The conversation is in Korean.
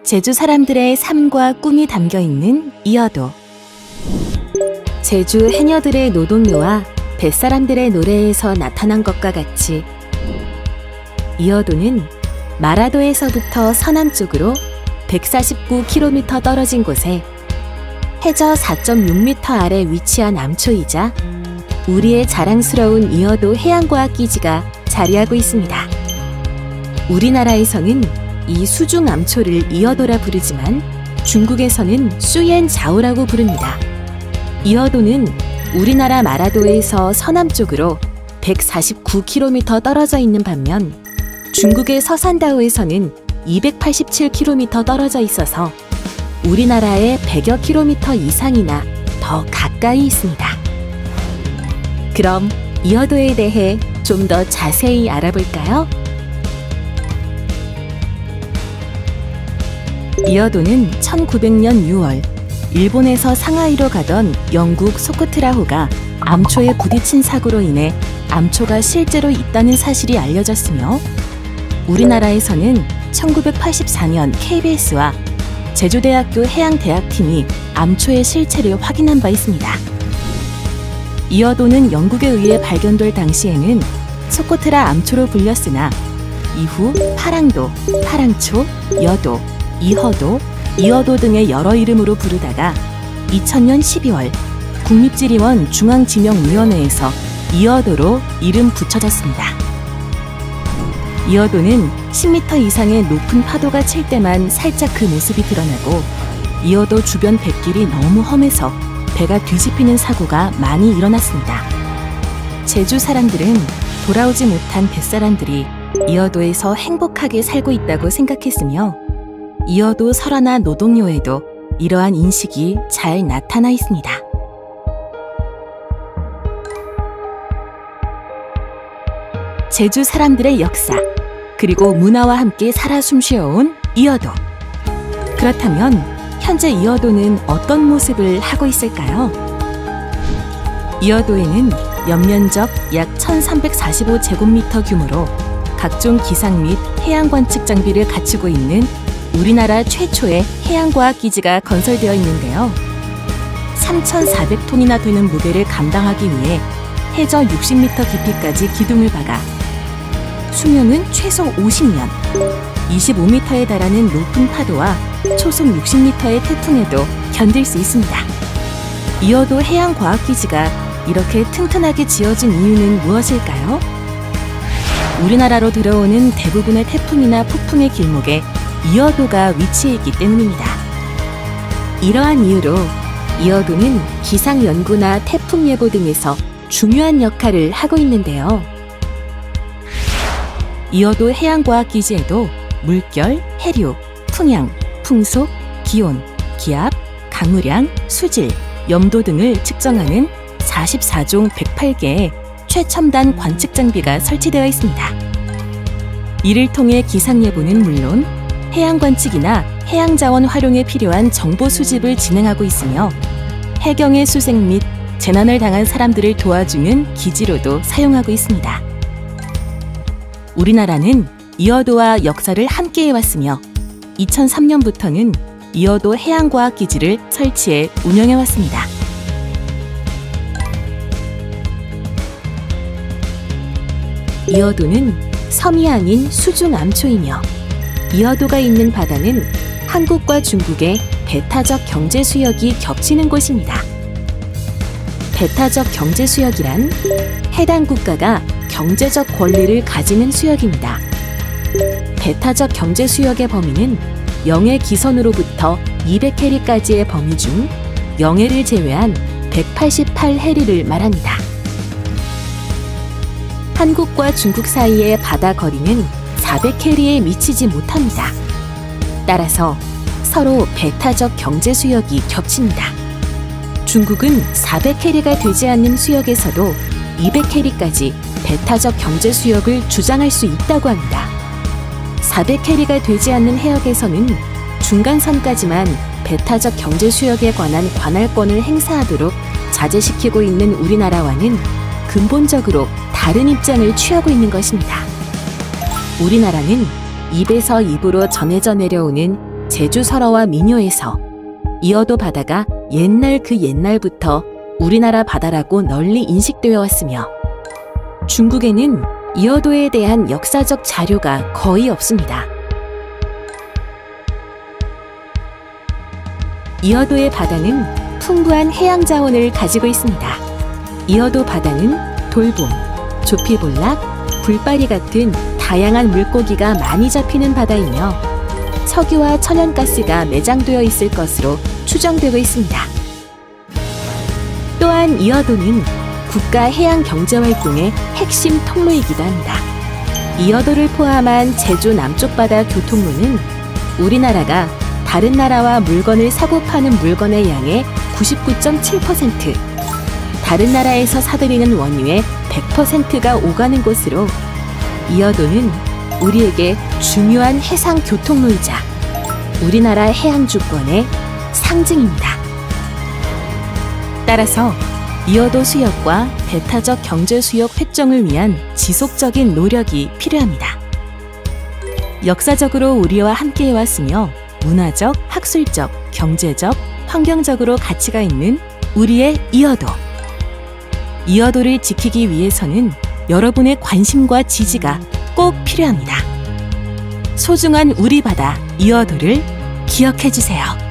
제주 사람들의 삶과 꿈이 담겨 있는 이어도. 제주 해녀들의 노동요와 뱃사람들의 노래에서 나타난 것과 같이 이어도는 마라도에서부터 서남쪽으로 149km 떨어진 곳에 해저 4.6m 아래 위치한 암초이자 우리의 자랑스러운 이어도 해양과학기지가 자리하고 있습니다. 우리나라에서는 이 수중 암초를 이어도라 부르지만 중국에서는 수옌자오라고 부릅니다. 이어도는 우리나라 마라도에서 서남쪽으로 149km 떨어져 있는 반면 중국의 서산다오에서는 287km 떨어져 있어서 우리나라의 100여 km 이상이나 더 가까이 있습니다. 그럼 이어도에 대해 좀 더 자세히 알아볼까요? 이어도는 1900년 6월 일본에서 상하이로 가던 영국 소코트라호가 암초에 부딪힌 사고로 인해 암초가 실제로 있다는 사실이 알려졌으며 우리나라에서는 1984년 KBS와 제주대학교 해양대학팀이 암초의 실체를 확인한 바 있습니다. 이어도는 영국에 의해 발견될 당시에는 소코트라 암초로 불렸으나 이후 파랑도, 파랑초, 여도, 이허도, 이어도 등의 여러 이름으로 부르다가 2000년 12월 국립지리원 중앙지명위원회에서 이어도로 이름 붙여졌습니다. 이어도는 10m 이상의 높은 파도가 칠 때만 살짝 그 모습이 드러나고 이어도 주변 뱃길이 너무 험해서 배가 뒤집히는 사고가 많이 일어났습니다. 제주 사람들은 돌아오지 못한 뱃사람들이 이어도에서 행복하게 살고 있다고 생각했으며 이어도 설화나 노동요에도 이러한 인식이 잘 나타나 있습니다. 제주 사람들의 역사, 그리고 문화와 함께 살아 숨쉬어온 이어도. 그렇다면 현재 이어도는 어떤 모습을 하고 있을까요? 이어도에는 연면적 약 1345제곱미터 규모로 각종 기상 및 해양 관측 장비를 갖추고 있는 우리나라 최초의 해양과학기지가 건설되어 있는데요. 3,400톤이나 되는 무게를 감당하기 위해 해저 60m 깊이까지 기둥을 박아 수명은 최소 50년, 25m에 달하는 높은 파도와 초속 60m의 태풍에도 견딜 수 있습니다. 이어도 해양과학기지가 이렇게 튼튼하게 지어진 이유는 무엇일까요? 우리나라로 들어오는 대부분의 태풍이나 폭풍의 길목에 이어도가 위치해 있기 때문입니다. 이러한 이유로 이어도는 기상 연구나 태풍 예보 등에서 중요한 역할을 하고 있는데요. 이어도 해양과학기지에도 물결, 해류, 풍향, 풍속, 기온, 기압, 강우량, 수질, 염도 등을 측정하는 44종 108개의 최첨단 관측 장비가 설치되어 있습니다. 이를 통해 기상 예보는 물론 해양 관측이나 해양 자원 활용에 필요한 정보 수집을 진행하고 있으며 해경의 수색 및 재난을 당한 사람들을 도와주는 기지로도 사용하고 있습니다. 우리나라는 이어도와 역사를 함께 해왔으며 2003년부터는 이어도 해양과학기지를 설치해 운영해왔습니다. 이어도는 섬이 아닌 수중 암초이며 이어도가 있는 바다는 한국과 중국의 배타적 경제 수역이 겹치는 곳입니다. 배타적 경제 수역이란 해당 국가가 경제적 권리를 가지는 수역입니다. 배타적 경제 수역의 범위는 영해 기선으로부터 200해리까지의 범위 중 영해를 제외한 188해리를 말합니다. 한국과 중국 사이의 바다 거리는 400해리에 미치지 못합니다. 따라서 서로 배타적 경제 수역이 겹칩니다. 중국은 400해리가 되지 않는 수역에서도 200해리까지 배타적 경제 수역을 주장할 수 있다고 합니다. 400해리가 되지 않는 해역에서는 중간선까지만 배타적 경제 수역에 관한 관할권을 행사하도록 자제시키고 있는 우리나라와는 근본적으로 다른 입장을 취하고 있는 것입니다. 우리나라는 입에서 입으로 전해져 내려오는 제주 설어와 민요에서 이어도 바다가 옛날 그 옛날부터 우리나라 바다라고 널리 인식되어 왔으며 중국에는 이어도에 대한 역사적 자료가 거의 없습니다. 이어도의 바다는 풍부한 해양 자원을 가지고 있습니다. 이어도 바다는 돌봄, 조피볼락, 굴바리 같은 다양한 물고기가 많이 잡히는 바다이며 석유와 천연가스가 매장되어 있을 것으로 추정되고 있습니다. 또한 이어도는 국가 해양 경제 활동의 핵심 통로이기도 합니다. 이어도를 포함한 제주 남쪽 바다 교통로는 우리나라가 다른 나라와 물건을 사고 파는 물건의 양의 99.7%, 다른 나라에서 사들이는 원유의 100%가 오가는 곳으로 이어도는 우리에게 중요한 해상 교통로이자 우리나라 해양 주권의 상징입니다. 따라서 이어도 수역과 배타적 경제 수역 획정을 위한 지속적인 노력이 필요합니다. 역사적으로 우리와 함께 해왔으며 문화적, 학술적, 경제적, 환경적으로 가치가 있는 우리의 이어도. 이어도를 지키기 위해서는 여러분의 관심과 지지가 꼭 필요합니다. 소중한 우리 바다 이어도를 기억해 주세요.